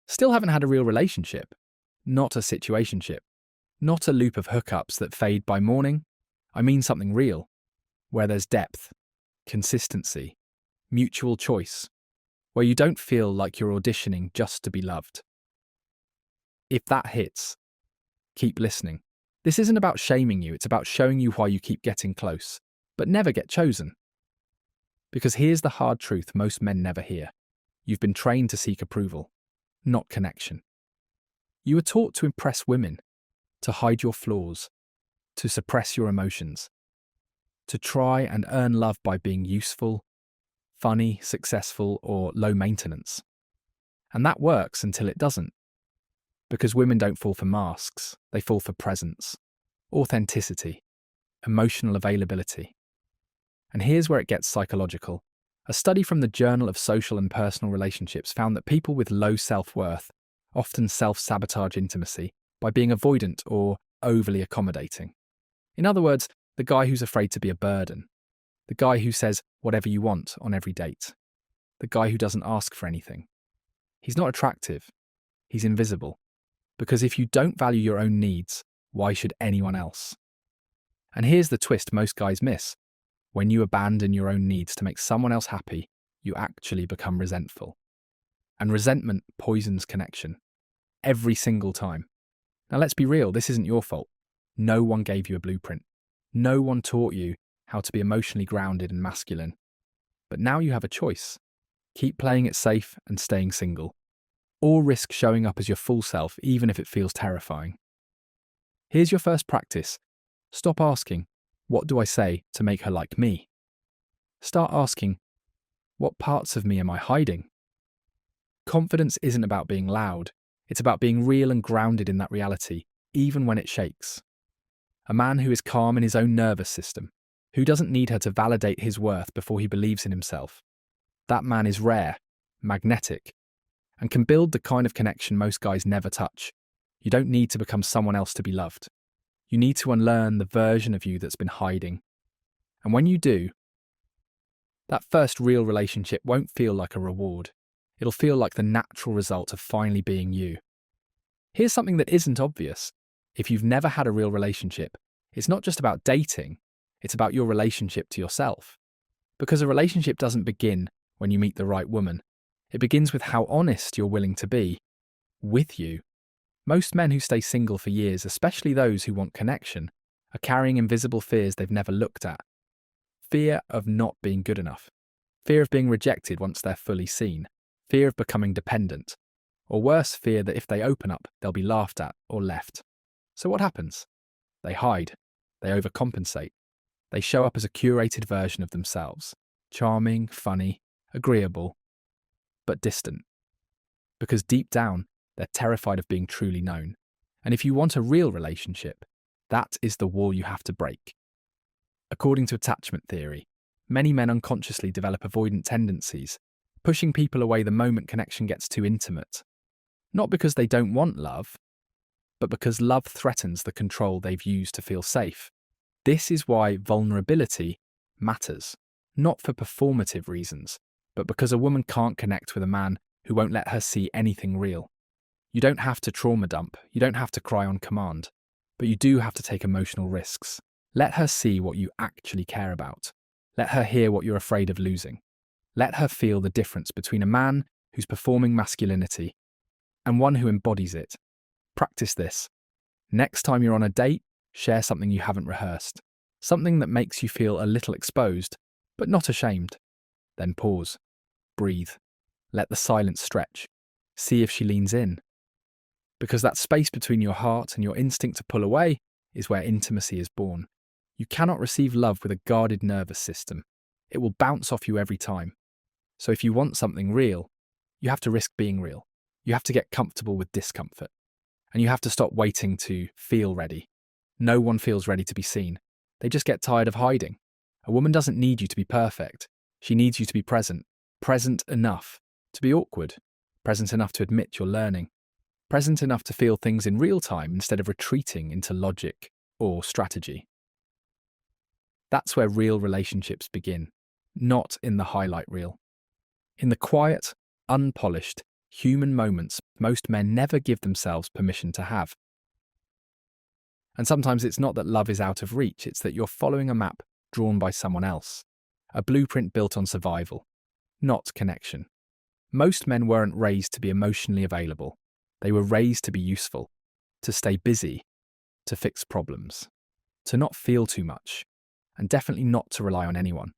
Still haven't had a real relationship. Not a situationship. Not a loop of hookups that fade by morning. I mean something real, where there's depth, consistency, mutual choice, where you don't feel like you're auditioning just to be loved. If that hits, keep listening. This isn't about shaming you, it's about showing you why you keep getting close, but never get chosen. Because here's the hard truth most men never hear. You've been trained to seek approval, not connection. You were taught to impress women, to hide your flaws, to suppress your emotions, to try and earn love by being useful, funny, successful, or low maintenance. And that works until it doesn't. Because women don't fall for masks, they fall for presence, authenticity, emotional availability. And here's where it gets psychological. A study from the Journal of Social and Personal Relationships found that people with low self-worth often self-sabotage intimacy by being avoidant or overly accommodating. In other words, the guy who's afraid to be a burden. The guy who says whatever you want on every date. The guy who doesn't ask for anything. He's not attractive. He's invisible. Because if you don't value your own needs, why should anyone else? And here's the twist most guys miss. When you abandon your own needs to make someone else happy, you actually become resentful. And resentment poisons connection. Every single time. Now let's be real, this isn't your fault. No one gave you a blueprint. No one taught you how to be emotionally grounded and masculine. But now you have a choice. Keep playing it safe and staying single. Or risk showing up as your full self, even if it feels terrifying. Here's your first practice. Stop asking, what do I say to make her like me? Start asking, what parts of me am I hiding? Confidence isn't about being loud. It's about being real and grounded in that reality, even when it shakes. A man who is calm in his own nervous system, who doesn't need her to validate his worth before he believes in himself. That man is rare, magnetic, and can build the kind of connection most guys never touch. You don't need to become someone else to be loved. You need to unlearn the version of you that's been hiding. And when you do, that first real relationship won't feel like a reward. It'll feel like the natural result of finally being you. Here's something that isn't obvious. If you've never had a real relationship, it's not just about dating, it's about your relationship to yourself. Because a relationship doesn't begin when you meet the right woman. It begins with how honest you're willing to be with you. Most men who stay single for years, especially those who want connection, are carrying invisible fears they've never looked at. Fear of not being good enough. Fear of being rejected once they're fully seen. Fear of becoming dependent. Or worse, fear that if they open up, they'll be laughed at or left. So what happens? They hide. They overcompensate. They show up as a curated version of themselves. Charming, funny, agreeable, but distant. Because deep down, they're terrified of being truly known. And if you want a real relationship, that is the wall you have to break. According to attachment theory, many men unconsciously develop avoidant tendencies, pushing people away the moment connection gets too intimate. Not because they don't want love, but because love threatens the control they've used to feel safe. This is why vulnerability matters, not for performative reasons, but because a woman can't connect with a man who won't let her see anything real. You don't have to trauma dump, you don't have to cry on command, but you do have to take emotional risks. Let her see what you actually care about. Let her hear what you're afraid of losing. Let her feel the difference between a man who's performing masculinity and one who embodies it. Practice this. Next time you're on a date, share something you haven't rehearsed. Something that makes you feel a little exposed, but not ashamed. Then pause. Breathe. Let the silence stretch. See if she leans in. Because that space between your heart and your instinct to pull away is where intimacy is born. You cannot receive love with a guarded nervous system. It will bounce off you every time. So if you want something real, you have to risk being real. You have to get comfortable with discomfort. And you have to stop waiting to feel ready. No one feels ready to be seen. They just get tired of hiding. A woman doesn't need you to be perfect. She needs you to be present. Present enough to be awkward. Present enough to admit you're learning. Present enough to feel things in real time instead of retreating into logic or strategy. That's where real relationships begin, not in the highlight reel. In the quiet, unpolished, human moments most men never give themselves permission to have. And sometimes it's not that love is out of reach, it's that you're following a map drawn by someone else, a blueprint built on survival, not connection. Most men weren't raised to be emotionally available. They were raised to be useful, to stay busy, to fix problems, to not feel too much, and definitely not to rely on anyone.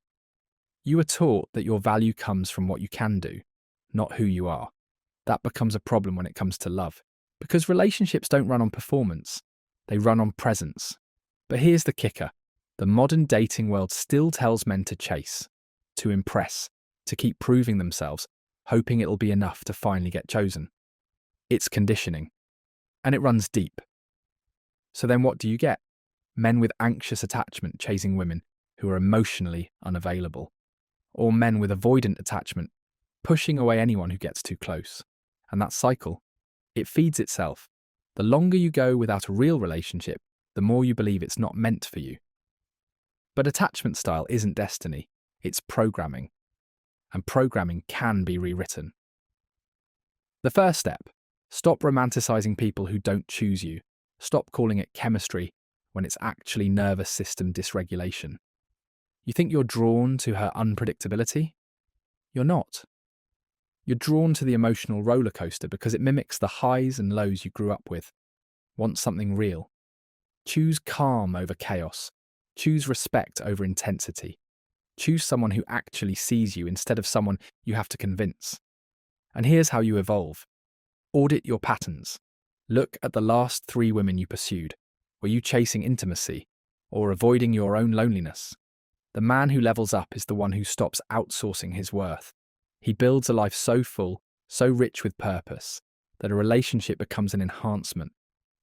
You were taught that your value comes from what you can do, not who you are. That becomes a problem when it comes to love, because relationships don't run on performance, they run on presence. But here's the kicker. The modern dating world still tells men to chase, to impress, to keep proving themselves, hoping it'll be enough to finally get chosen. It's conditioning, and it runs deep. So then what do you get? Men with anxious attachment chasing women who are emotionally unavailable, or men with avoidant attachment pushing away anyone who gets too close. And that cycle, it feeds itself. The longer you go without a real relationship, the more you believe it's not meant for you. But attachment style isn't destiny, it's programming. And programming can be rewritten. The first step, stop romanticizing people who don't choose you. Stop calling it chemistry when it's actually nervous system dysregulation. You think you're drawn to her unpredictability? You're not. You're drawn to the emotional roller coaster because it mimics the highs and lows you grew up with. Want something real? Choose calm over chaos. Choose respect over intensity. Choose someone who actually sees you instead of someone you have to convince. And here's how you evolve. Audit your patterns. Look at the last 3 women you pursued. Were you chasing intimacy or avoiding your own loneliness? The man who levels up is the one who stops outsourcing his worth. He builds a life so full, so rich with purpose, that a relationship becomes an enhancement,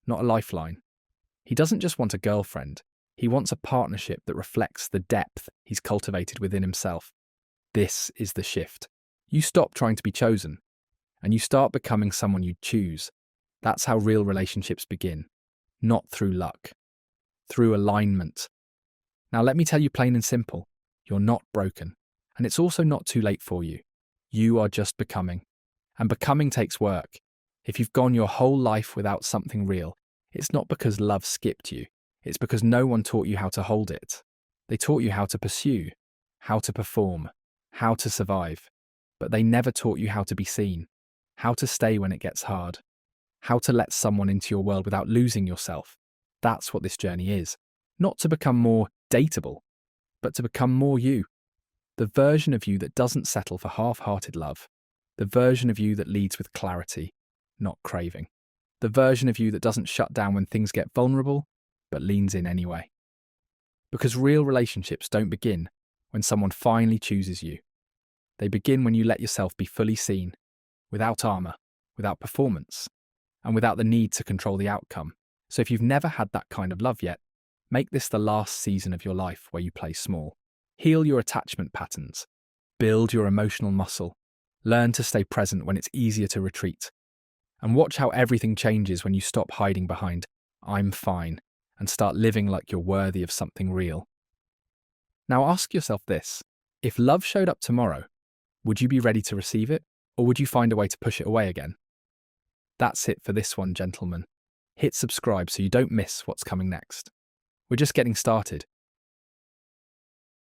not a lifeline. He doesn't just want a girlfriend. He wants a partnership that reflects the depth he's cultivated within himself. This is the shift. You stop trying to be chosen, and you start becoming someone you choose. That's how real relationships begin. Not through luck. Through alignment. Now let me tell you plain and simple, you're not broken. And it's also not too late for you. You are just becoming. And becoming takes work. If you've gone your whole life without something real, it's not because love skipped you. It's because no one taught you how to hold it. They taught you how to pursue, how to perform, how to survive. But they never taught you how to be seen, how to stay when it gets hard, how to let someone into your world without losing yourself. That's what this journey is. Not to become more dateable, but to become more you. The version of you that doesn't settle for half-hearted love. The version of you that leads with clarity, not craving. The version of you that doesn't shut down when things get vulnerable, but leans in anyway. Because real relationships don't begin when someone finally chooses you. They begin when you let yourself be fully seen, without armor, without performance, and without the need to control the outcome. So if you've never had that kind of love yet, make this the last season of your life where you play small. Heal your attachment patterns. Build your emotional muscle. Learn to stay present when it's easier to retreat. And watch how everything changes when you stop hiding behind "I'm fine" and start living like you're worthy of something real. Now ask yourself this. If love showed up tomorrow, would you be ready to receive it? Or would you find a way to push it away again? That's it for this one, gentlemen. Hit subscribe so you don't miss what's coming next. We're just getting started.